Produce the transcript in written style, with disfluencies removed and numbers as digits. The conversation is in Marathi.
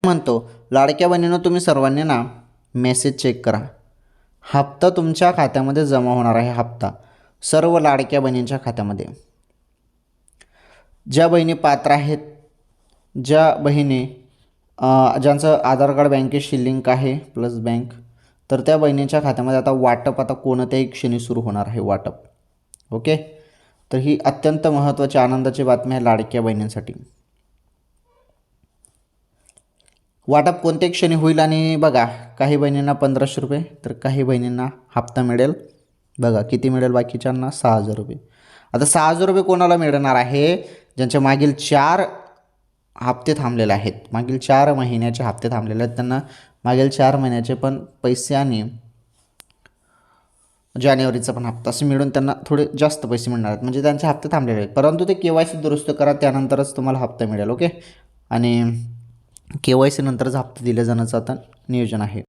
म्हणतो लाडक्या बहिणींनो, तुम्ही सर्वांनी ना मेसेज चेक करा. हप्ता तुमच्या खात्यामध्ये जमा होणार आहे. हप्ता सर्व लाडक्या बहिणींच्या खात्यामध्ये. ज्या बहिणी पात्र आहेत, ज्या बहिणी ज्यांचं आधार कार्ड बँकेशी लिंक आहे प्लस बँक, तर त्या बहिणींच्या खात्यामध्ये आता वाटप आता कोणत्याही क्षणी सुरू होणार आहे वाटप. ओके, तर ही अत्यंत महत्त्वाची आनंदाची बातमी आहे लाडक्या बहिणींसाठी. वाटप कोणत्याही क्षणी होईल आणि बघा, काही बहिणींना 1500 रुपये तर काही बहिणींना हप्ता मिळेल. बघा किती मिळेल, बाकीच्यांना 6000 रुपये. आता 6000 रुपये कोणाला मिळणार आहे, ज्यांचे मागील 4 हप्ते थांबलेले आहेत, मागील 4 महिन्याचे हप्ते थांबलेले आहेत, त्यांना मागील 4 महिन्याचे पण पैसे आणि जानेवारीचा पण हप्ता असे मिळून त्यांना थोडे जास्त पैसे मिळणार आहेत. म्हणजे त्यांचे हप्ते थांबलेले आहेत, परंतु ते KYC दुरुस्त करा, त्यानंतरच तुम्हाला हप्ता मिळेल. ओके, आणि KYC नंतरच हप्ता दिले जाण्याचं आता नियोजन आहे.